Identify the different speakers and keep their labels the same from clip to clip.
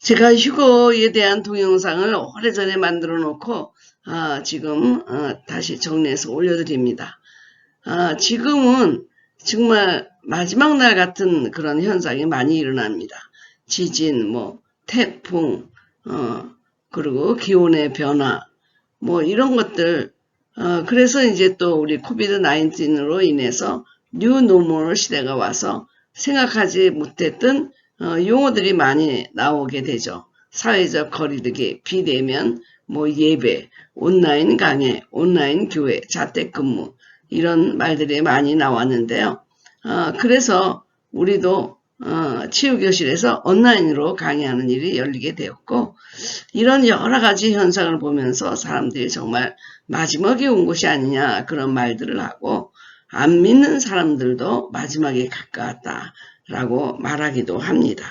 Speaker 1: 제가 휴거에 대한 동영상을 오래전에 만들어 놓고 지금 다시 정리해서 올려드립니다. 지금은 정말 마지막 날 같은 그런 현상이 많이 일어납니다. 지진, 태풍, 그리고 기온의 변화, 이런 것들. 그래서 이제 또 우리 코비드 19으로 인해서 뉴 노멀 시대가 와서 생각하지 못했던 용어들이 많이 나오게 되죠. 사회적 거리두기, 비대면, 예배, 온라인 강의, 온라인 교회, 자택근무 이런 말들이 많이 나왔는데요. 그래서 우리도 치유교실에서 온라인으로 강의하는 일이 열리게 되었고, 이런 여러 가지 현상을 보면서 사람들이 정말 마지막이 온 것이 아니냐 그런 말들을 하고, 안 믿는 사람들도 마지막에 가까웠다라고 말하기도 합니다.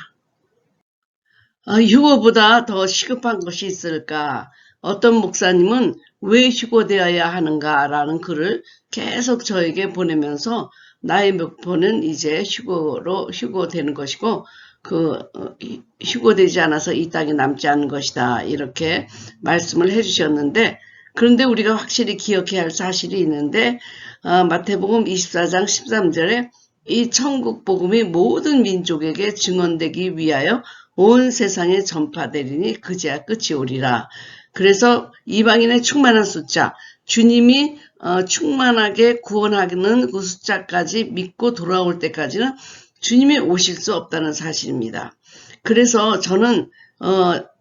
Speaker 1: 휴거보다 더 시급한 것이 있을까? 어떤 목사님은 왜 휴거되어야 하는가라는 글을 계속 저에게 보내면서 나의 목표는 이제 휴거되는 것이고 휴거되지 않아서 이 땅에 남지 않은 것이다 이렇게 말씀을 해주셨는데, 그런데 우리가 확실히 기억해야 할 사실이 있는데 마태복음 24장 13절에 이 천국 복음이 모든 민족에게 증언되기 위하여 온 세상에 전파되리니 그제야 끝이 오리라. 그래서 이방인의 충만한 숫자, 주님이 충만하게 구원하는 그 숫자까지 믿고 돌아올 때까지는 주님이 오실 수 없다는 사실입니다. 그래서 저는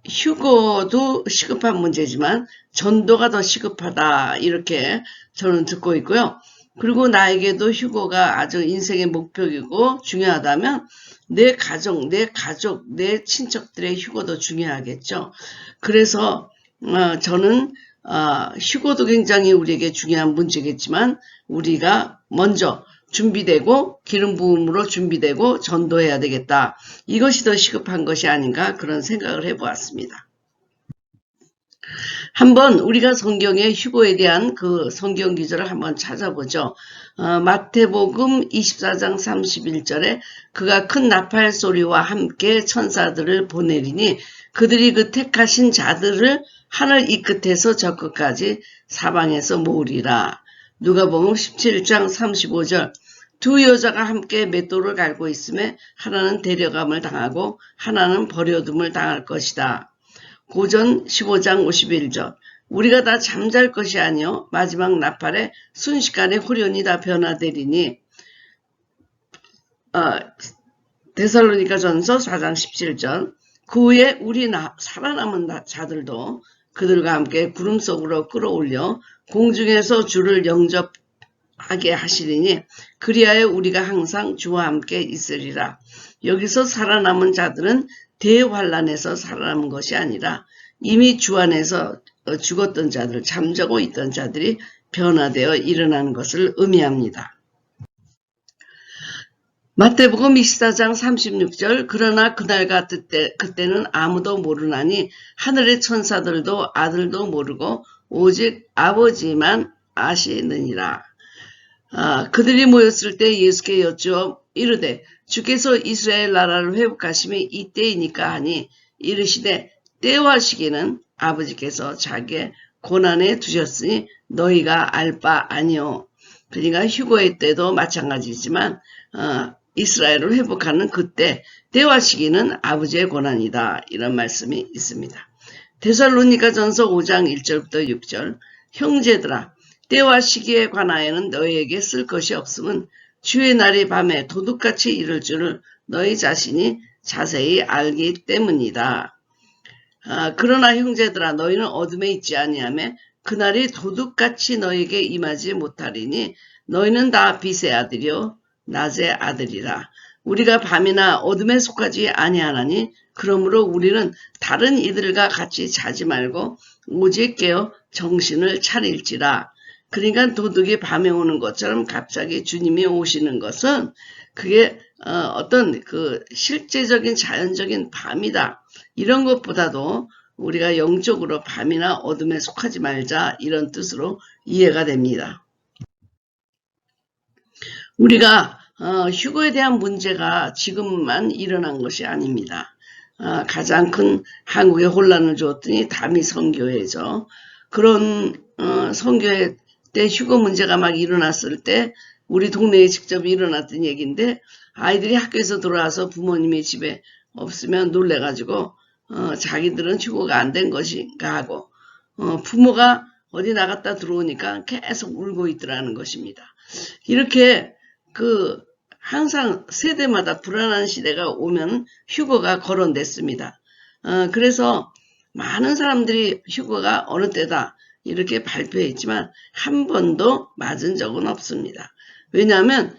Speaker 1: 휴거도 시급한 문제지만 전도가 더 시급하다 이렇게 저는 듣고 있고요. 그리고 나에게도 휴거가 아주 인생의 목표이고 중요하다면 내 가정, 내 친척들의 휴거도 중요하겠죠. 그래서 저는 휴거도 굉장히 우리에게 중요한 문제겠지만 우리가 먼저 준비되고 기름 부음으로 준비되고 전도해야 되겠다. 이것이 더 시급한 것이 아닌가 그런 생각을 해보았습니다. 한번 우리가 성경의 휴거에 대한 그 성경 기절을 한번 찾아보죠. 마태복음 24장 31절에 그가 큰 나팔 소리와 함께 천사들을 보내리니 그들이 그 택하신 자들을 하늘 이 끝에서 저 끝까지 사방에서 모으리라. 누가복음 17장 35절 두 여자가 함께 맷돌을 갈고 있음에 하나는 데려감을 당하고 하나는 버려둠을 당할 것이다. 고전 15장 51절 우리가 다 잠잘 것이 아니요 마지막 나팔에 순식간에 후련이 다 변화되리니. 데살로니가 전서 4장 17절 그 후에 우리 살아남은 자들도 그들과 함께 구름 속으로 끌어올려 공중에서 주를 영접하게 하시리니 그리하여 우리가 항상 주와 함께 있으리라. 여기서 살아남은 자들은 대환란에서 살아남은 것이 아니라 이미 주 안에서 죽었던 자들, 잠자고 있던 자들이 변화되어 일어나는 것을 의미합니다. 마태복음 24장 36절 그러나 그날 같을 때 그때는 아무도 모르나니 하늘의 천사들도 아들도 모르고 오직 아버지만 아시느니라. 그들이 모였을 때 예수께 여쭈어 이르되 주께서 이스라엘 나라를 회복하심이 이때이니까 하니 이르시되 때와 시기는 아버지께서 자기의 고난에 두셨으니 너희가 알 바 아니오. 그러니까 휴거의 때도 마찬가지지만 이스라엘을 회복하는 그때 때와 시기는 아버지의 고난이다 이런 말씀이 있습니다. 데살로니가 전서 5장 1절부터 6절 형제들아 때와 시기에 관하여는 너희에게 쓸 것이 없음은 주의 날이 밤에 도둑같이 이를 줄을 너희 자신이 자세히 알기 때문이다. 그러나 형제들아 너희는 어둠에 있지 아니하며 그날이 도둑같이 너희에게 임하지 못하리니 너희는 다 빛의 아들이요 낮의 아들이라. 우리가 밤이나 어둠에 속하지 아니하나니 그러므로 우리는 다른 이들과 같이 자지 말고 오직 깨어 정신을 차릴지라. 그러니까 도둑이 밤에 오는 것처럼 갑자기 주님이 오시는 것은 그게 어떤 그 실제적인 자연적인 밤이다. 이런 것보다도 우리가 영적으로 밤이나 어둠에 속하지 말자 이런 뜻으로 이해가 됩니다. 우리가 휴거에 대한 문제가 지금만 일어난 것이 아닙니다. 가장 큰 한국에 혼란을 주었더니 담이 선교회죠. 그런 선교회 때 휴거 문제가 막 일어났을 때 우리 동네에 직접 일어났던 얘기인데 아이들이 학교에서 돌아와서 부모님이 집에 없으면 놀래가지고 자기들은 휴거가 안 된 것인가 하고 부모가 어디 나갔다 들어오니까 계속 울고 있더라는 것입니다. 이렇게 항상 세대마다 불안한 시대가 오면 휴거가 거론됐습니다. 그래서 많은 사람들이 휴거가 어느 때다 이렇게 발표했지만 한 번도 맞은 적은 없습니다. 왜냐하면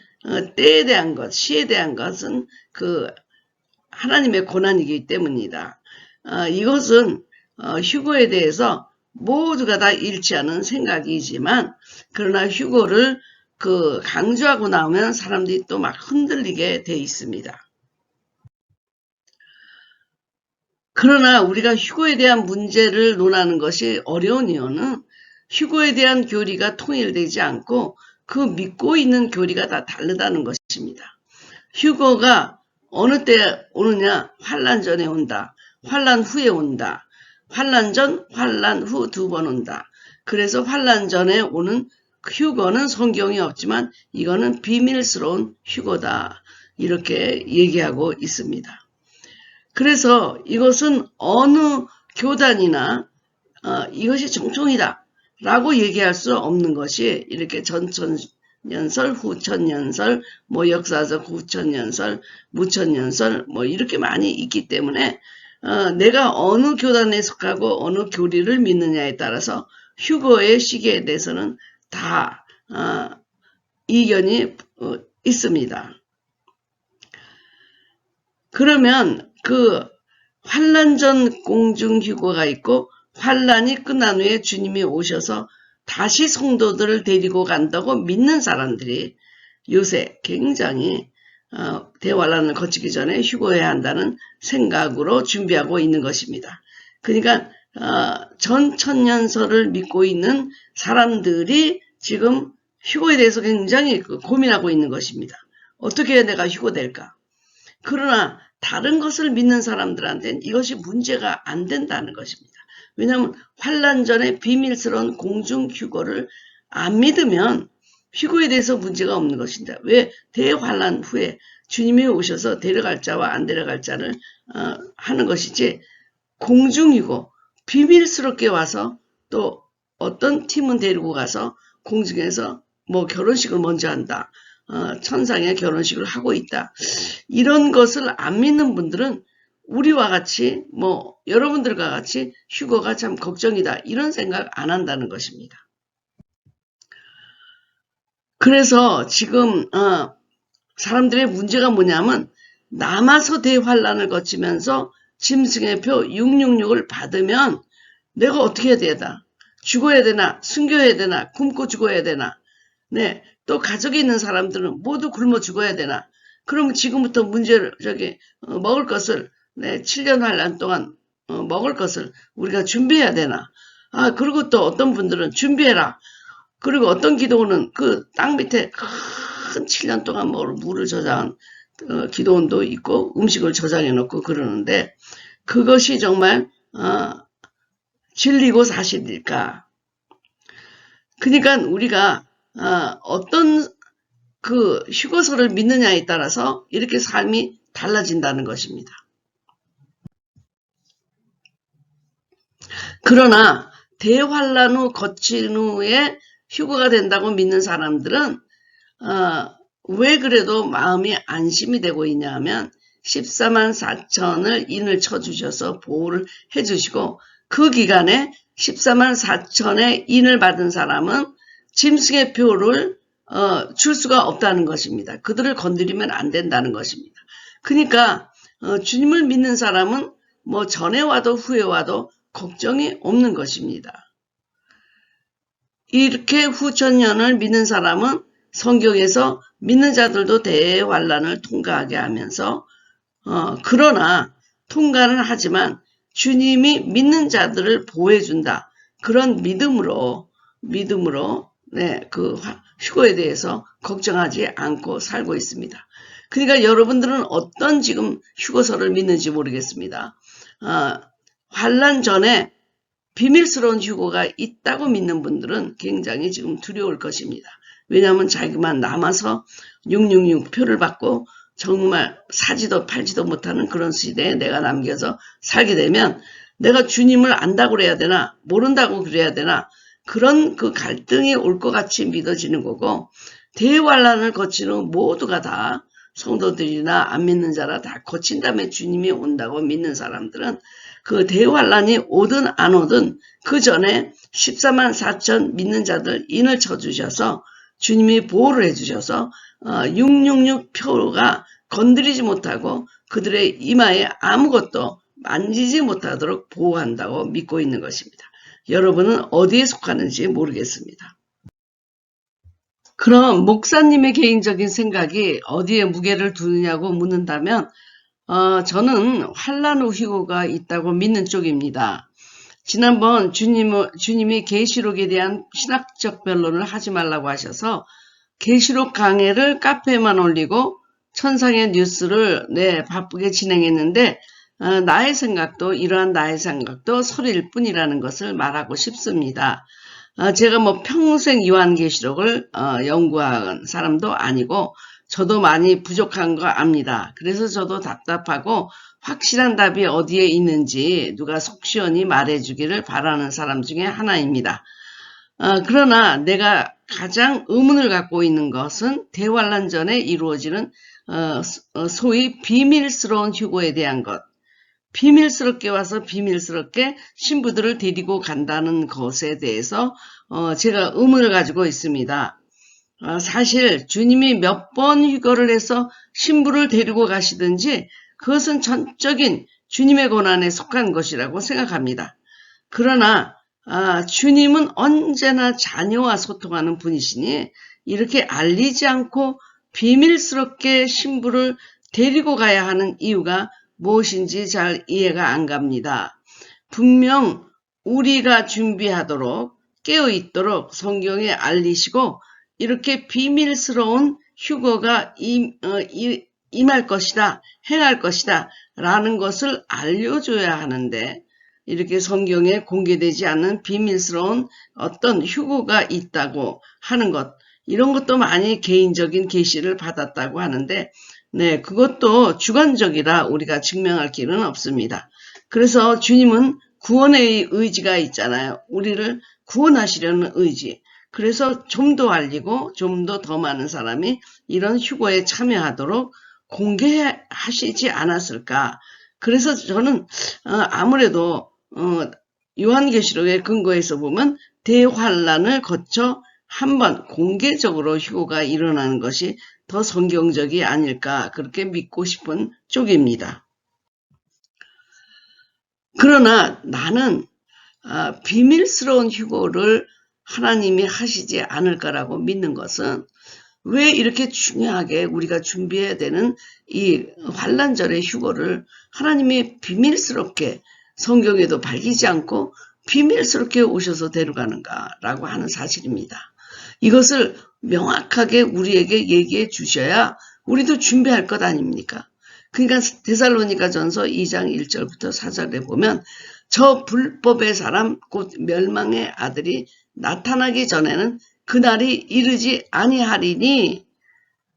Speaker 1: 때에 대한 것, 시에 대한 것은 하나님의 고난이기 때문이다. 이것은 휴거에 대해서 모두가 다 일치하는 생각이지만 그러나 휴거를 강조하고 나오면 사람들이 또 막 흔들리게 돼 있습니다. 그러나 우리가 휴거에 대한 문제를 논하는 것이 어려운 이유는 휴거에 대한 교리가 통일되지 않고 그 믿고 있는 교리가 다 다르다는 것입니다. 휴거가 어느 때 오느냐? 환난 전에 온다. 환난 후에 온다. 환난 전, 환난 후 2번 온다. 그래서 환난 전에 오는 휴거는 성경이 없지만 이거는 비밀스러운 휴거다. 이렇게 얘기하고 있습니다. 그래서 이것은 어느 교단이나 이것이 정통이다 라고 얘기할 수 없는 것이 이렇게 전천년설, 후천년설, 역사적 후천년설, 무천년설 이렇게 많이 있기 때문에 내가 어느 교단에 속하고 어느 교리를 믿느냐에 따라서 휴거의 시기에 대해서는 다 이견이 있습니다. 그러면 환난 전 공중휴거가 있고 환난이 끝난 후에 주님이 오셔서 다시 성도들을 데리고 간다고 믿는 사람들이 요새 굉장히 대환란을 거치기 전에 휴거해야 한다는 생각으로 준비하고 있는 것입니다. 그러니까 전천년설을 믿고 있는 사람들이 지금 휴거에 대해서 굉장히 고민하고 있는 것입니다. 어떻게 해야 내가 휴거될까? 그러나 다른 것을 믿는 사람들한테는 이것이 문제가 안 된다는 것입니다. 왜냐하면 환난 전에 비밀스러운 공중휴거를 안 믿으면 휴거에 대해서 문제가 없는 것인데 왜 대환난 후에 주님이 오셔서 데려갈 자와 안 데려갈 자를 하는 것이지 공중휴거 비밀스럽게 와서 또 어떤 팀은 데리고 가서 공중에서 결혼식을 먼저 한다. 천상의 결혼식을 하고 있다. 이런 것을 안 믿는 분들은 우리와 같이 여러분들과 같이 휴거가 참 걱정이다. 이런 생각 안 한다는 것입니다. 그래서 지금 사람들의 문제가 뭐냐면 남아서 대환란을 거치면서 짐승의 표 666을 받으면 내가 어떻게 해야 되나? 죽어야 되나? 순교해야 되나? 굶고 죽어야 되나? 네, 또 가족이 있는 사람들은 모두 굶어 죽어야 되나? 그러면 지금부터 문제를 먹을 것을 7년 환란 동안 먹을 것을 우리가 준비해야 되나? 그리고 또 어떤 분들은 준비해라. 그리고 어떤 기도원은 땅 밑에 큰 7년 동안 물을 저장한 기도원도 있고 음식을 저장해 놓고 그러는데 그것이 정말 진리고 사실일까? 그러니까 우리가 어떤 휴거서를 믿느냐에 따라서 이렇게 삶이 달라진다는 것입니다. 그러나 대환란 후 거친 후에 휴거가 된다고 믿는 사람들은 왜 그래도 마음이 안심이 되고 있냐 하면 14만 4천을 인을 쳐주셔서 보호를 해주시고 그 기간에 14만 4천의 인을 받은 사람은 짐승의 표를 줄 수가 없다는 것입니다. 그들을 건드리면 안 된다는 것입니다. 그러니까 주님을 믿는 사람은 전에 와도 후에 와도 걱정이 없는 것입니다. 이렇게 후천년을 믿는 사람은 성경에서 믿는 자들도 대환란을 통과하게 하면서 그러나 통과는 하지만 주님이 믿는 자들을 보호해준다. 그런 믿음으로 휴거에 대해서 걱정하지 않고 살고 있습니다. 그러니까 여러분들은 어떤 지금 휴거서를 믿는지 모르겠습니다. 환란 전에 비밀스러운 휴거가 있다고 믿는 분들은 굉장히 지금 두려울 것입니다. 왜냐하면 자기만 남아서 666 표를 받고 정말 사지도 팔지도 못하는 그런 시대에 내가 남겨서 살게 되면 내가 주님을 안다고 그래야 되나 모른다고 그래야 되나 그런 그 갈등이 올 것 같이 믿어지는 거고, 대환란을 거치는 모두가 다 성도들이나 안 믿는 자라 다 거친 다음에 주님이 온다고 믿는 사람들은 그 대환란이 오든 안 오든 그 전에 14만 4천 믿는 자들 인을 쳐주셔서 주님이 보호를 해주셔서 666 표가 건드리지 못하고 그들의 이마에 아무것도 만지지 못하도록 보호한다고 믿고 있는 것입니다. 여러분은 어디에 속하는지 모르겠습니다. 그럼 목사님의 개인적인 생각이 어디에 무게를 두느냐고 묻는다면 저는 환란 후 휴거가 있다고 믿는 쪽입니다. 지난번 주님이 계시록에 대한 신학적 변론을 하지 말라고 하셔서 계시록 강해를 카페에만 올리고 천상의 뉴스를 바쁘게 진행했는데 나의 생각도 이러한 나의 생각도 설일 뿐이라는 것을 말하고 싶습니다. 제가 뭐 평생 요한계시록을 연구한 사람도 아니고 저도 많이 부족한 거 압니다. 그래서 저도 답답하고 확실한 답이 어디에 있는지 누가 속 시원히 말해주기를 바라는 사람 중에 하나입니다. 그러나 내가 가장 의문을 갖고 있는 것은 대환란 전에 이루어지는 소위 비밀스러운 휴거에 대한 것. 비밀스럽게 와서 비밀스럽게 신부들을 데리고 간다는 것에 대해서 제가 의문을 가지고 있습니다. 사실 주님이 몇 번 휴거를 해서 신부를 데리고 가시든지 그것은 전적인 주님의 권한에 속한 것이라고 생각합니다. 그러나 주님은 언제나 자녀와 소통하는 분이시니 이렇게 알리지 않고 비밀스럽게 신부를 데리고 가야 하는 이유가 무엇인지 잘 이해가 안 갑니다. 분명 우리가 준비하도록 깨어있도록 성경에 알리시고 이렇게 비밀스러운 휴거가 임할 것이다, 행할 것이다 라는 것을 알려줘야 하는데 이렇게 성경에 공개되지 않는 비밀스러운 어떤 휴거가 있다고 하는 것, 이런 것도 많이 개인적인 계시를 받았다고 하는데 그것도 주관적이라 우리가 증명할 길은 없습니다. 그래서 주님은 구원의 의지가 있잖아요. 우리를 구원하시려는 의지. 그래서 좀 더 알리고 좀 더 많은 사람이 이런 휴거에 참여하도록 공개하시지 않았을까. 그래서 저는 아무래도 요한계시록의 근거에서 보면 대환란을 거쳐 한번 공개적으로 휴거가 일어나는 것이 더 성경적이 아닐까 그렇게 믿고 싶은 쪽입니다. 그러나 나는 비밀스러운 휴거를 하나님이 하시지 않을 거라고 믿는 것은 왜 이렇게 중요하게 우리가 준비해야 되는 이 환란절의 휴거를 하나님이 비밀스럽게 성경에도 밝히지 않고 비밀스럽게 오셔서 데려가는가라고 하는 사실입니다. 이것을 명확하게 우리에게 얘기해 주셔야 우리도 준비할 것 아닙니까? 그러니까 데살로니가 전서 2장 1절부터 4절에 보면 저 불법의 사람 곧 멸망의 아들이 나타나기 전에는 그날이 이르지 아니하리니,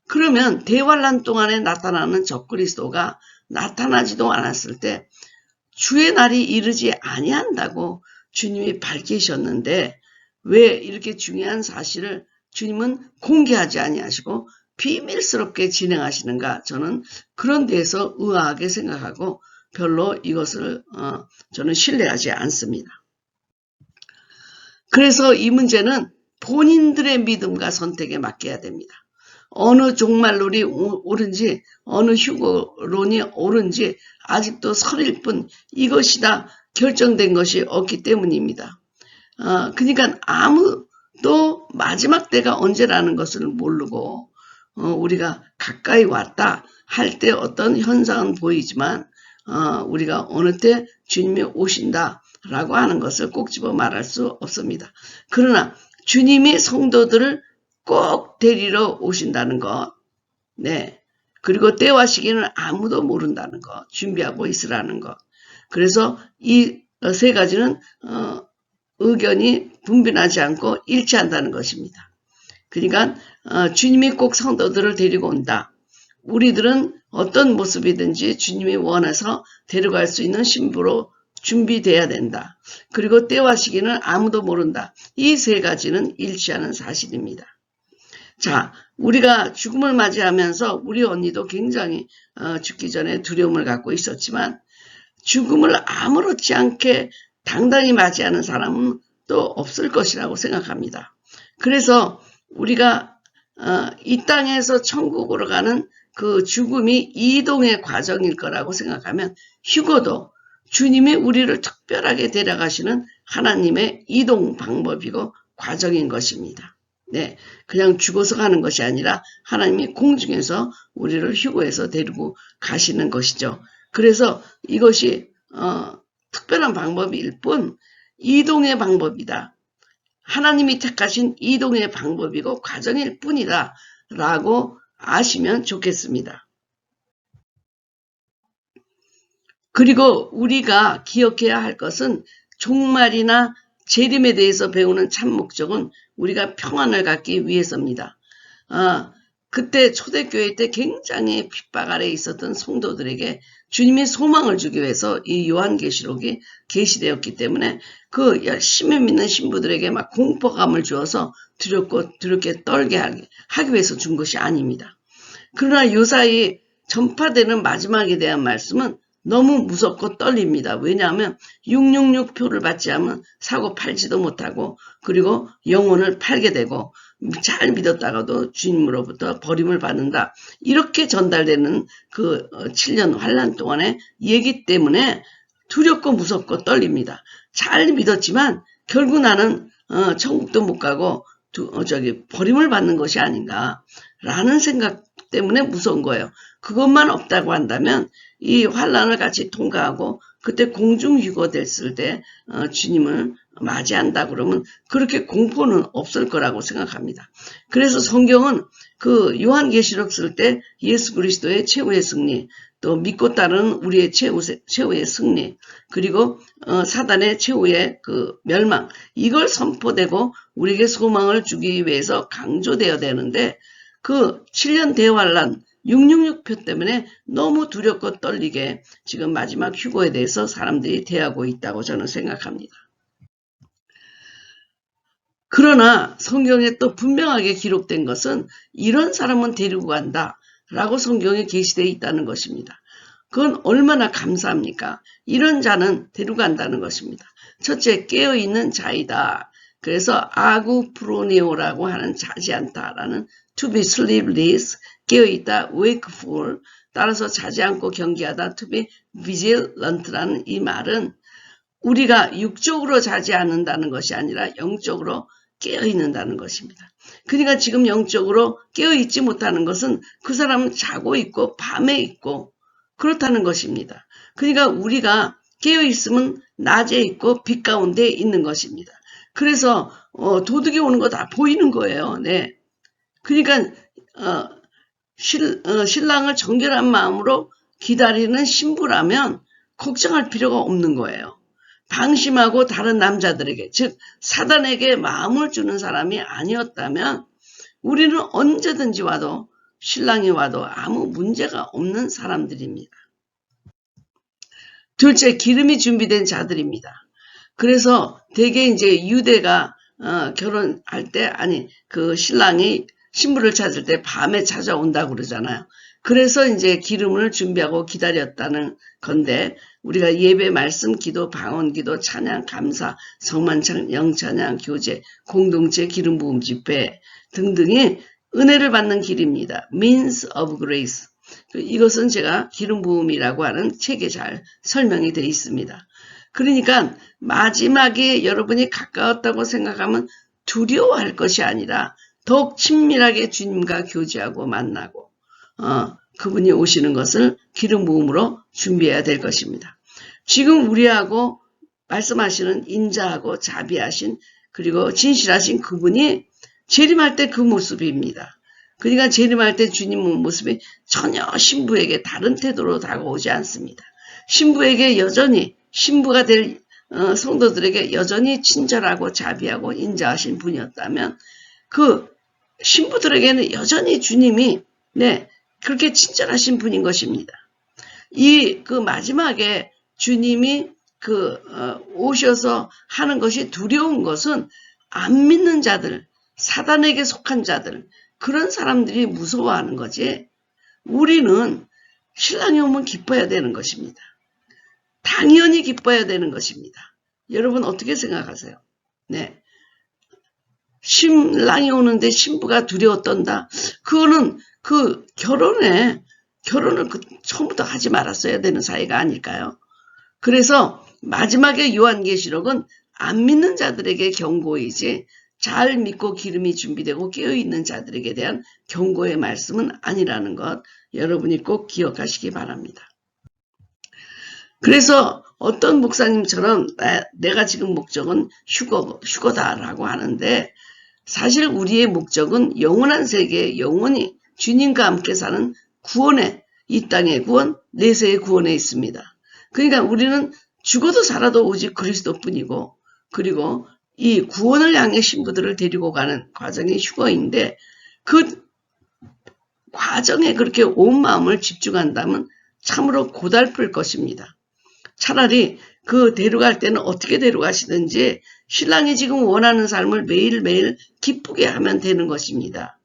Speaker 1: 그러면 대환란 동안에 나타나는 적그리스도가 나타나지도 않았을 때 주의 날이 이르지 아니한다고 주님이 밝히셨는데 왜 이렇게 중요한 사실을 주님은 공개하지 아니하시고 비밀스럽게 진행하시는가? 저는 그런 데에서 의아하게 생각하고 별로 이것을 저는 신뢰하지 않습니다. 그래서 이 문제는 본인들의 믿음과 선택에 맡겨야 됩니다. 어느 종말론이 옳은지 어느 휴거론이 옳은지 아직도 설일 뿐 이것이다 결정된 것이 없기 때문입니다. 그러니까 아무도 마지막 때가 언제라는 것을 모르고 우리가 가까이 왔다 할 때 어떤 현상은 보이지만 우리가 어느 때 주님이 오신다라고 하는 것을 꼭 집어 말할 수 없습니다. 그러나 주님이 성도들을 꼭 데리러 오신다는 것, 그리고 때와 시기는 아무도 모른다는 거, 준비하고 있으라는 거. 그래서 이 세 가지는 의견이 분분하지 않고 일치한다는 것입니다. 그러니까 주님이 꼭 성도들을 데리고 온다. 우리들은 어떤 모습이든지 주님이 원해서 데려갈 수 있는 신부로 준비돼야 된다. 그리고 때와 시기는 아무도 모른다. 이 세 가지는 일치하는 사실입니다. 자, 우리가 죽음을 맞이하면서 우리 언니도 굉장히 죽기 전에 두려움을 갖고 있었지만 죽음을 아무렇지 않게 당당히 맞이하는 사람은 또 없을 것이라고 생각합니다. 그래서 우리가 이 땅에서 천국으로 가는 그 죽음이 이동의 과정일 거라고 생각하면 휴거도 주님이 우리를 특별하게 데려가시는 하나님의 이동 방법이고 과정인 것입니다. 네, 그냥 죽어서 가는 것이 아니라 하나님이 공중에서 우리를 휴거해서 데리고 가시는 것이죠. 그래서 이것이 특별한 방법일 뿐 이동의 방법이다. 하나님이 택하신 이동의 방법이고 과정일 뿐이다 라고 아시면 좋겠습니다. 그리고 우리가 기억해야 할 것은 종말이나 재림에 대해서 배우는 참 목적은 우리가 평안을 갖기 위해서입니다. 그때 초대교회 때 굉장히 핍박 아래에 있었던 성도들에게 주님이 소망을 주기 위해서 이 요한계시록이 계시되었기 때문에 그 열심히 믿는 신부들에게 막 공포감을 주어서 두렵게 떨게 하기 위해서 준 것이 아닙니다. 그러나 요사이 전파되는 마지막에 대한 말씀은 너무 무섭고 떨립니다. 왜냐하면 666표를 받지 않으면 사고 팔지도 못하고 그리고 영혼을 팔게 되고 잘 믿었다가도 주님으로부터 버림을 받는다. 이렇게 전달되는 그 7년 환란 동안의 얘기 때문에 두렵고 무섭고 떨립니다. 잘 믿었지만 결국 나는 천국도 못 가고 버림을 받는 것이 아닌가라는 생각 때문에 무서운 거예요. 그것만 없다고 한다면 이 환란을 같이 통과하고 그때 공중휴거 됐을 때 주님을 맞이한다 그러면 그렇게 공포는 없을 거라고 생각합니다. 그래서 성경은 그 요한계시록 쓸 때 예수 그리스도의 최후의 승리, 또 믿고 따르는 우리의 최후의 승리, 그리고 사단의 최후의 그 멸망, 이걸 선포되고 우리에게 소망을 주기 위해서 강조되어야 되는데 그 7년 대환란 666표 때문에 너무 두렵고 떨리게 지금 마지막 휴거에 대해서 사람들이 대하고 있다고 저는 생각합니다. 그러나 성경에 또 분명하게 기록된 것은 이런 사람은 데리고 간다 라고 성경에 게시되어 있다는 것입니다. 그건 얼마나 감사합니까? 이런 자는 데려간다는 것입니다. 첫째, 깨어있는 자이다. 그래서 아구프로네오라고 하는 자지 않다라는 to be sleepless, 깨어있다, wakeful, 따라서 자지 않고 경계하다, to be vigilant라는 이 말은 우리가 육적으로 자지 않는다는 것이 아니라 영적으로 깨어있는다는 것입니다. 그러니까 지금 영적으로 깨어있지 못하는 것은 그 사람은 자고 있고 밤에 있고 그렇다는 것입니다. 그러니까 우리가 깨어있으면 낮에 있고 빛 가운데 있는 것입니다. 그래서 도둑이 오는 거 다 보이는 거예요. 네. 그러니까 신랑을 정결한 마음으로 기다리는 신부라면 걱정할 필요가 없는 거예요. 방심하고 다른 남자들에게, 즉 사단에게 마음을 주는 사람이 아니었다면 우리는 언제든지 와도 신랑이 와도 아무 문제가 없는 사람들입니다. 둘째, 기름이 준비된 자들입니다. 그래서 대개 이제 유대가 결혼할 때 그 신랑이 신부를 찾을 때 밤에 찾아온다고 그러잖아요. 그래서 이제 기름을 준비하고 기다렸다는 건데 우리가 예배, 말씀, 기도, 방언, 기도, 찬양, 감사, 성만찬, 영찬양, 교제, 공동체, 기름 부음 집회 등등이 은혜를 받는 길입니다. means of grace. 이것은 제가 기름 부음이라고 하는 책에 잘 설명이 되어 있습니다. 그러니까 마지막에 여러분이 가까웠다고 생각하면 두려워할 것이 아니라 더욱 친밀하게 주님과 교제하고 만나고 그분이 오시는 것을 기름 부음으로 준비해야 될 것입니다. 지금 우리하고 말씀하시는 인자하고 자비하신 그리고 진실하신 그분이 재림할 때 그 모습입니다. 그러니까 재림할 때 주님 모습이 전혀 신부에게 다른 태도로 다가오지 않습니다. 신부에게 여전히 신부가 될 성도들에게 여전히 친절하고 자비하고 인자하신 분이었다면 그 신부들에게는 여전히 주님이 그렇게 친절하신 분인 것입니다. 그 마지막에 주님이 오셔서 하는 것이 두려운 것은 안 믿는 자들, 사단에게 속한 자들, 그런 사람들이 무서워하는 거지. 우리는 신랑이 오면 기뻐해야 되는 것입니다. 당연히 기뻐해야 되는 것입니다. 여러분 어떻게 생각하세요? 네. 신랑이 오는데 신부가 두려워 떤다. 그거는 결혼을 처음부터 하지 말았어야 되는 사이가 아닐까요? 그래서 마지막에 요한계시록은 안 믿는 자들에게 경고이지 잘 믿고 기름이 준비되고 깨어있는 자들에게 대한 경고의 말씀은 아니라는 것 여러분이 꼭 기억하시기 바랍니다. 그래서 어떤 목사님처럼 내가 지금 목적은 휴거다라고 하는데 사실 우리의 목적은 영원한 세계에 영원히 주님과 함께 사는 구원에 이 땅의 구원, 내세의 구원에 있습니다. 그러니까 우리는 죽어도 살아도 오직 그리스도뿐이고 그리고 이 구원을 향해 신부들을 데리고 가는 과정이 휴거인데 그 과정에 그렇게 온 마음을 집중한다면 참으로 고달플 것입니다. 차라리 데려갈 때는 어떻게 데려가시든지 신랑이 지금 원하는 삶을 매일매일 기쁘게 하면 되는 것입니다.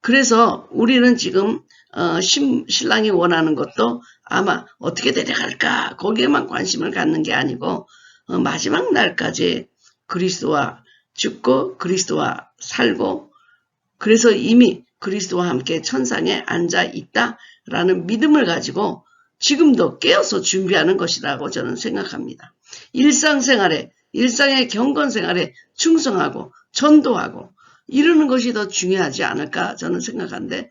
Speaker 1: 그래서 우리는 지금 신랑이 원하는 것도 아마 어떻게 데려갈까 거기에만 관심을 갖는 게 아니고 마지막 날까지 그리스도와 죽고 그리스도와 살고 그래서 이미 그리스도와 함께 천상에 앉아 있다라는 믿음을 가지고 지금도 깨어서 준비하는 것이라고 저는 생각합니다. 일상의 경건생활에 충성하고 전도하고 이러는 것이 더 중요하지 않을까 저는 생각하는데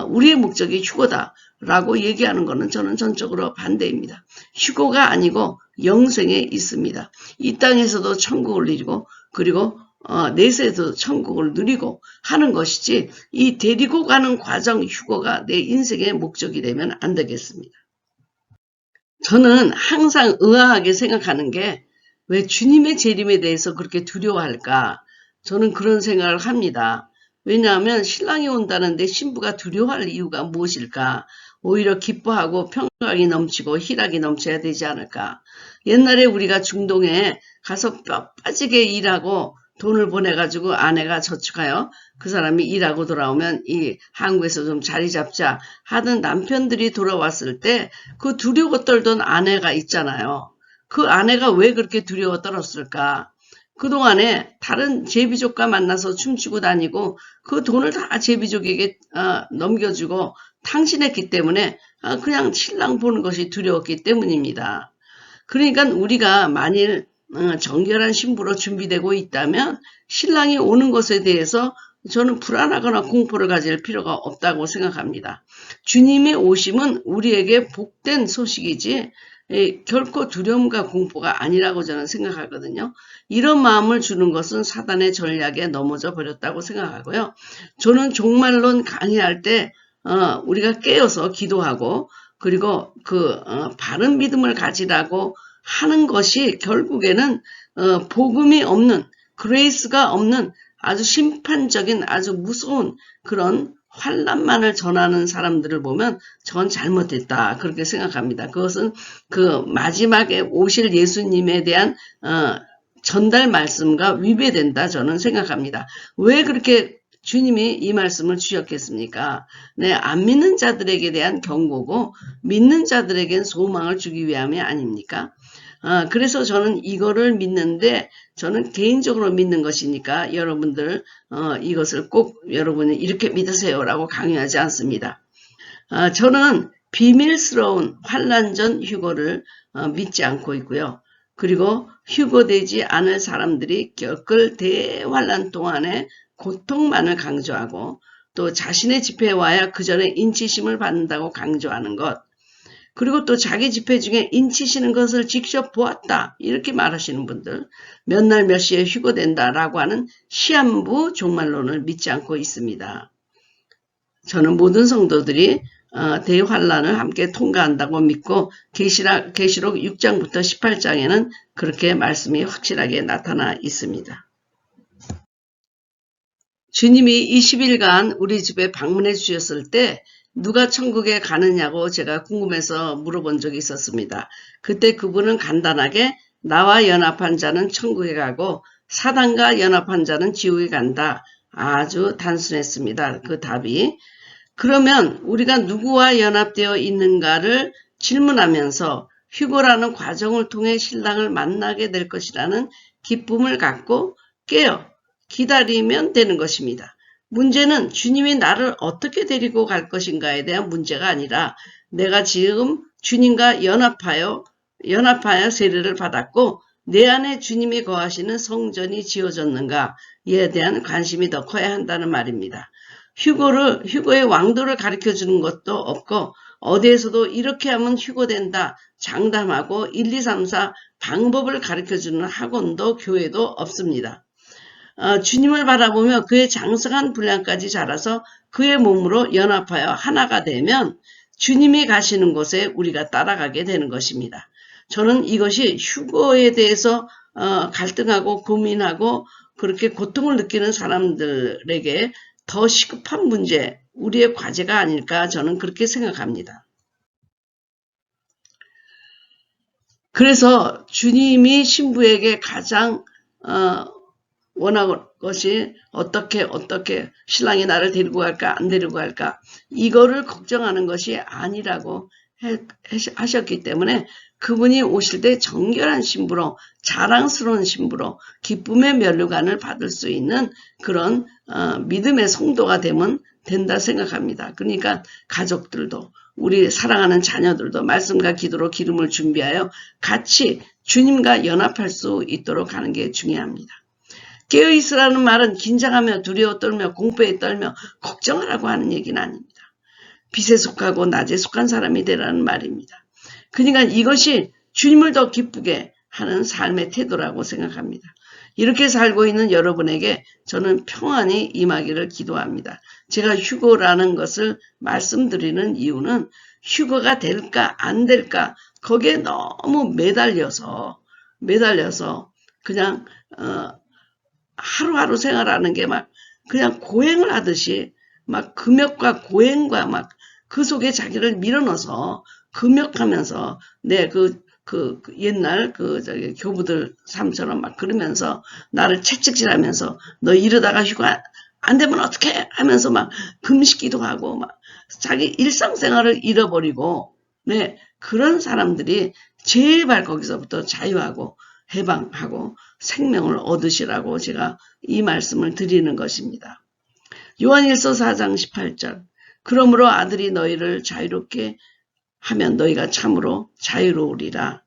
Speaker 1: 우리의 목적이 휴거다라고 얘기하는 것은 저는 전적으로 반대입니다. 휴거가 아니고 영생에 있습니다. 이 땅에서도 천국을 누리고 그리고 내세에도 천국을 누리고 하는 것이지 이 데리고 가는 과정 휴거가 내 인생의 목적이 되면 안 되겠습니다. 저는 항상 의아하게 생각하는 게 왜 주님의 재림에 대해서 그렇게 두려워할까? 저는 그런 생각을 합니다. 왜냐하면 신랑이 온다는데 신부가 두려워할 이유가 무엇일까? 오히려 기뻐하고 평강이 넘치고 희락이 넘쳐야 되지 않을까? 옛날에 우리가 중동에 가서 뼈 빠지게 일하고 돈을 보내가지고 아내가 저축하여 그 사람이 일하고 돌아오면 이 한국에서 좀 자리 잡자 하던 남편들이 돌아왔을 때 그 두려워 떨던 아내가 있잖아요. 그 아내가 왜 그렇게 두려워 떨었을까? 그동안에 다른 제비족과 만나서 춤추고 다니고 그 돈을 다 제비족에게 넘겨주고 탕진했기 때문에 그냥 신랑 보는 것이 두려웠기 때문입니다. 그러니까 우리가 만일 정결한 신부로 준비되고 있다면 신랑이 오는 것에 대해서 저는 불안하거나 공포를 가질 필요가 없다고 생각합니다. 주님의 오심은 우리에게 복된 소식이지 결코 두려움과 공포가 아니라고 저는 생각하거든요. 이런 마음을 주는 것은 사단의 전략에 넘어져 버렸다고 생각하고요. 저는 종말론 강의할 때 우리가 깨어서 기도하고 그리고 바른 믿음을 가지라고 하는 것이 결국에는 복음이 없는 그레이스가 없는 아주 심판적인 아주 무서운 그런 환난만을 전하는 사람들을 보면 전 잘못했다 그렇게 생각합니다. 그것은 마지막에 오실 예수님에 대한 전달 말씀과 위배된다 저는 생각합니다. 왜 그렇게 주님이 이 말씀을 주셨겠습니까? 안 믿는 자들에게 대한 경고고 믿는 자들에겐 소망을 주기 위함이 아닙니까? 그래서 저는 이거를 믿는데 저는 개인적으로 믿는 것이니까 여러분들 이것을 꼭 여러분이 이렇게 믿으세요라고 강요하지 않습니다. 저는 비밀스러운 환난전 휴거를 믿지 않고 있고요. 그리고 휴거되지 않을 사람들이 겪을 대환난 동안에 고통만을 강조하고 또 자신의 집회에 와야 그 전에 인치심을 받는다고 강조하는 것 그리고 또 자기 집회 중에 인치시는 것을 직접 보았다 이렇게 말하시는 분들 몇 날 몇 시에 휴거된다라고 하는 시한부 종말론을 믿지 않고 있습니다. 저는 모든 성도들이 대환란을 함께 통과한다고 믿고 계시록 6장부터 18장에는 그렇게 말씀이 확실하게 나타나 있습니다. 주님이 20일간 우리 집에 방문해 주셨을 때 누가 천국에 가느냐고 제가 궁금해서 물어본 적이 있었습니다. 그때 그분은 간단하게 나와 연합한 자는 천국에 가고 사단과 연합한 자는 지옥에 간다. 아주 단순했습니다. 그 답이. 그러면 우리가 누구와 연합되어 있는가를 질문하면서 휴거라는 과정을 통해 신랑을 만나게 될 것이라는 기쁨을 갖고 깨어 기다리면 되는 것입니다. 문제는 주님이 나를 어떻게 데리고 갈 것인가에 대한 문제가 아니라 내가 지금 주님과 연합하여 세례를 받았고 내 안에 주님이 거하시는 성전이 지어졌는가에 대한 관심이 더 커야 한다는 말입니다. 휴거의 왕도를 가르쳐주는 것도 없고 어디에서도 이렇게 하면 휴거된다 장담하고 1, 2, 3, 4 방법을 가르쳐주는 학원도 교회도 없습니다. 주님을 바라보며 그의 장성한 분량까지 자라서 그의 몸으로 연합하여 하나가 되면 주님이 가시는 곳에 우리가 따라가게 되는 것입니다. 저는 이것이 휴거에 대해서 갈등하고 고민하고 그렇게 고통을 느끼는 사람들에게 더 시급한 문제, 우리의 과제가 아닐까 저는 그렇게 생각합니다. 그래서 주님이 신부에게 가장 원하는 것이 어떻게 신랑이 나를 데리고 갈까 안 데리고 갈까 이거를 걱정하는 것이 아니라고 하셨기 때문에 그분이 오실 때 정결한 신부로 자랑스러운 신부로 기쁨의 면류관을 받을 수 있는 그런 믿음의 성도가 되면 된다 생각합니다. 그러니까 가족들도 우리 사랑하는 자녀들도 말씀과 기도로 기름을 준비하여 같이 주님과 연합할 수 있도록 하는 게 중요합니다. 깨어있으라는 말은 긴장하며 두려워 떨며 공포에 떨며 걱정하라고 하는 얘기는 아닙니다. 빛에 속하고 낮에 속한 사람이 되라는 말입니다. 그러니까 이것이 주님을 더 기쁘게 하는 삶의 태도라고 생각합니다. 이렇게 살고 있는 여러분에게 저는 평안이 임하기를 기도합니다. 제가 휴거라는 것을 말씀드리는 이유는 휴거가 될까 안 될까 거기에 너무 매달려서 그냥 하루하루 생활하는 게 막 그냥 고행을 하듯이 막 금욕과 고행과 막 그 속에 자기를 밀어넣어서 금욕하면서 옛날 교부들 삶처럼 막 그러면서 나를 채찍질하면서 너 이러다가 휴가 안 되면 어떡해 하면서 막 금식기도 하고 막 자기 일상생활을 잃어버리고 그런 사람들이 제발 거기서부터 자유하고 해방하고 생명을 얻으시라고 제가 이 말씀을 드리는 것입니다. 요한일서 4장 18절 그러므로 아들이 너희를 자유롭게 하면 너희가 참으로 자유로우리라.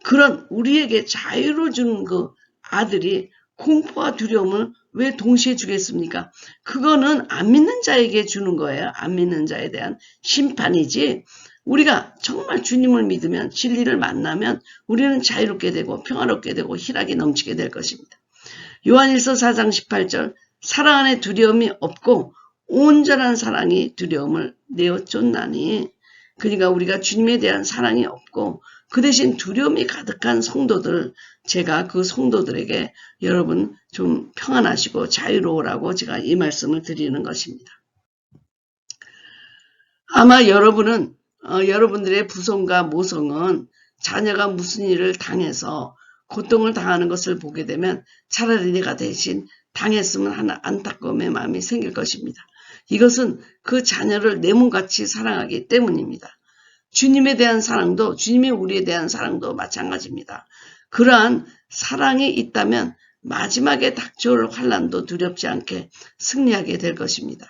Speaker 1: 그런 우리에게 자유를 주는 그 아들이 공포와 두려움을 왜 동시에 주겠습니까? 그거는 안 믿는 자에게 주는 거예요. 안 믿는 자에 대한 심판이지 우리가 정말 주님을 믿으면 진리를 만나면 우리는 자유롭게 되고 평화롭게 되고 희락이 넘치게 될 것입니다. 요한일서 4장 18절 사랑 안에 두려움이 없고 온전한 사랑이 두려움을 내어쫓나니 그러니까 우리가 주님에 대한 사랑이 없고 그 대신 두려움이 가득한 성도들 제가 그 성도들에게 여러분 좀 평안하시고 자유로우라고 제가 이 말씀을 드리는 것입니다. 아마 여러분은 여러분들의 부성과 모성은 자녀가 무슨 일을 당해서 고통을 당하는 것을 보게 되면 차라리 내가 대신 당했으면 하는 안타까움의 마음이 생길 것입니다. 이것은 그 자녀를 내 몸같이 사랑하기 때문입니다. 주님에 대한 사랑도 주님이 우리에 대한 사랑도 마찬가지입니다. 그러한 사랑이 있다면 마지막에 닥쳐올 환난도 두렵지 않게 승리하게 될 것입니다.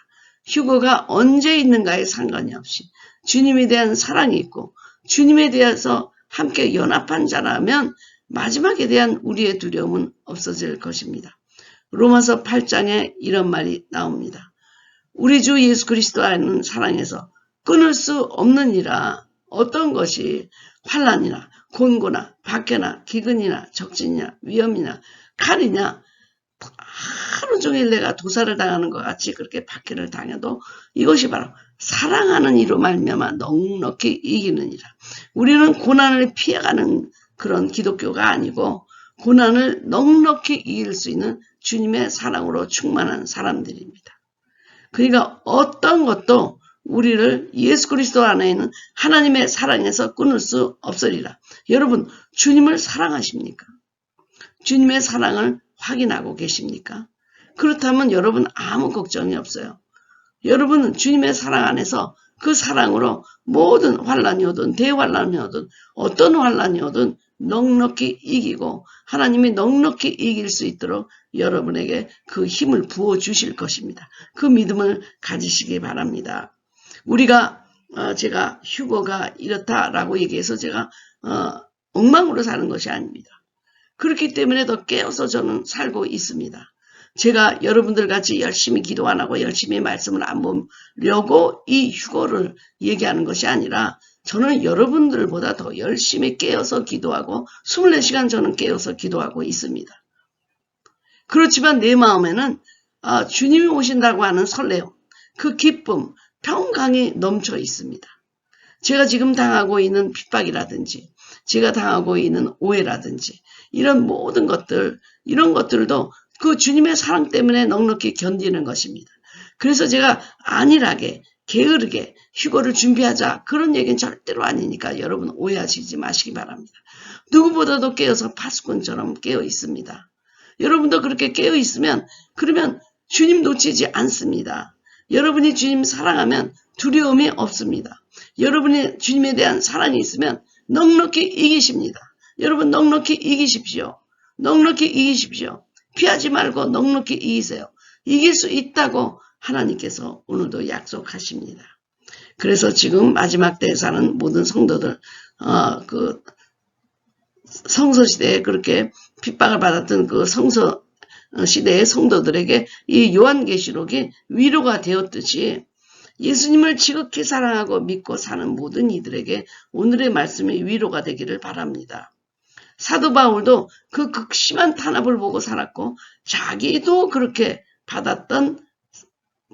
Speaker 1: 휴거가 언제 있는가에 상관이 없이 주님에 대한 사랑이 있고 주님에 대해서 함께 연합한 자라면 마지막에 대한 우리의 두려움은 없어질 것입니다. 로마서 8장에 이런 말이 나옵니다. 우리 주 예수 그리스도 안에는 사랑에서 끊을 수 없느니라. 어떤 것이 환난이나 곤고나 박해나 기근이나 적진이나 위험이나 칼이냐 하루 종일 내가 도살을 당하는 것 같이 그렇게 박해를 당해도 이것이 바로 사랑하는 이로 말미암아 넉넉히 이기느니라. 우리는 고난을 피해가는 그런 기독교가 아니고 고난을 넉넉히 이길 수 있는 주님의 사랑으로 충만한 사람들입니다. 그러니까 어떤 것도 우리를 예수 그리스도 안에 있는 하나님의 사랑에서 끊을 수 없으리라. 여러분, 주님을 사랑하십니까? 주님의 사랑을 확인하고 계십니까? 그렇다면 여러분 아무 걱정이 없어요. 여러분은 주님의 사랑 안에서 그 사랑으로 모든 환난이 오든 대환난이 오든 어떤 환난이 오든 넉넉히 이기고 하나님이 넉넉히 이길 수 있도록 여러분에게 그 힘을 부어주실 것입니다. 그 믿음을 가지시기 바랍니다. 우리가 제가 휴거가 이렇다라고 얘기해서 제가 엉망으로 사는 것이 아닙니다. 그렇기 때문에 더 깨어서 저는 살고 있습니다. 제가 여러분들 같이 열심히 기도 안 하고 열심히 말씀을 안 보려고 이 휴거를 얘기하는 것이 아니라 저는 여러분들보다 더 열심히 깨어서 기도하고 24시간 저는 깨어서 기도하고 있습니다. 그렇지만 내 마음에는 주님이 오신다고 하는 설레움, 그 기쁨, 평강이 넘쳐 있습니다. 제가 지금 당하고 있는 핍박이라든지 제가 당하고 있는 오해라든지 이런 모든 것들, 이런 것들도 그 주님의 사랑 때문에 넉넉히 견디는 것입니다. 그래서 제가 안일하게 게으르게 휴거를 준비하자 그런 얘기는 절대로 아니니까 여러분 오해하시지 마시기 바랍니다. 누구보다도 깨어서 파수꾼처럼 깨어 있습니다. 여러분도 그렇게 깨어 있으면 그러면 주님 놓치지 않습니다. 여러분이 주님 사랑하면 두려움이 없습니다. 여러분이 주님에 대한 사랑이 있으면 넉넉히 이기십니다. 여러분 넉넉히 이기십시오. 넉넉히 이기십시오. 피하지 말고 넉넉히 이기세요. 이길 수 있다고 하나님께서 오늘도 약속하십니다. 그래서 지금 마지막 때에 사는 모든 성도들, 그 성서시대에 그렇게 핍박을 받았던 그 성서 시대의 성도들에게 이 요한계시록이 위로가 되었듯이 예수님을 지극히 사랑하고 믿고 사는 모든 이들에게 오늘의 말씀이 위로가 되기를 바랍니다. 사도 바울도 그 극심한 탄압을 보고 살았고 자기도 그렇게 받았던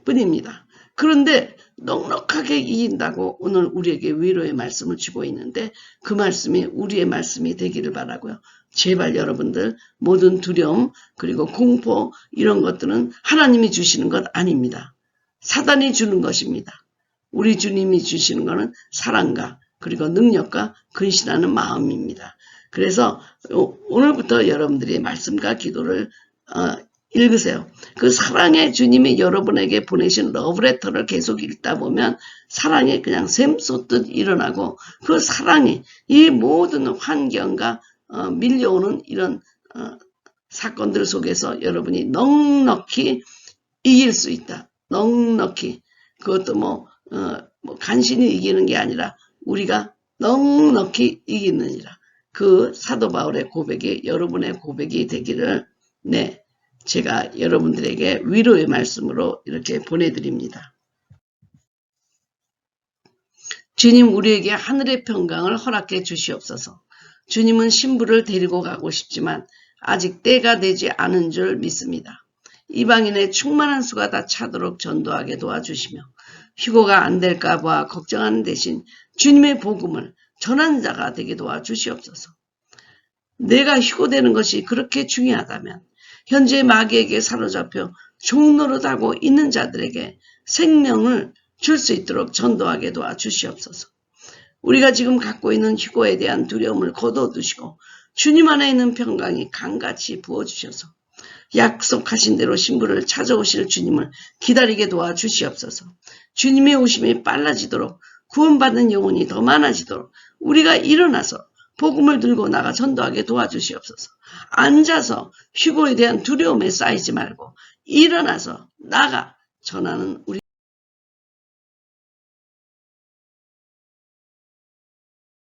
Speaker 1: 뿐입니다. 그런데 넉넉하게 이긴다고 오늘 우리에게 위로의 말씀을 주고 있는데 그 말씀이 우리의 말씀이 되기를 바라고요. 제발 여러분들 모든 두려움 그리고 공포 이런 것들은 하나님이 주시는 것 아닙니다. 사단이 주는 것입니다. 우리 주님이 주시는 것은 사랑과 그리고 능력과 근신하는 마음입니다. 그래서 오늘부터 여러분들이 말씀과 기도를 읽으세요. 그 사랑의 주님이 여러분에게 보내신 러브레터를 계속 읽다 보면 사랑이 그냥 샘솟듯 일어나고 그 사랑이 이 모든 환경과 밀려오는 이런 사건들 속에서 여러분이 넉넉히 이길 수 있다. 넉넉히. 그것도 뭐 간신히 이기는 게 아니라 우리가 넉넉히 이기느니라. 그 사도 바울의 고백이 여러분의 고백이 되기를 제가 여러분들에게 위로의 말씀으로 이렇게 보내드립니다. 주님 우리에게 하늘의 평강을 허락해 주시옵소서. 주님은 신부를 데리고 가고 싶지만 아직 때가 되지 않은 줄 믿습니다. 이방인의 충만한 수가 다 차도록 전도하게 도와주시며 휴거가 안 될까 봐 걱정하는 대신 주님의 복음을 전하는 자가 되게 도와주시옵소서. 내가 휴거되는 것이 그렇게 중요하다면 현재 마귀에게 사로잡혀 종노릇하고 있는 자들에게 생명을 줄 수 있도록 전도하게 도와주시옵소서. 우리가 지금 갖고 있는 휴거에 대한 두려움을 거둬두시고 주님 안에 있는 평강이 강같이 부어주셔서 약속하신 대로 신부를 찾아오실 주님을 기다리게 도와주시옵소서. 주님의 오심이 빨라지도록 구원받는 영혼이 더 많아지도록 우리가 일어나서 복음을 들고 나가 전도하게 도와주시옵소서. 앉아서 휴거에 대한 두려움에 쌓이지 말고 일어나서 나가 전하는 우리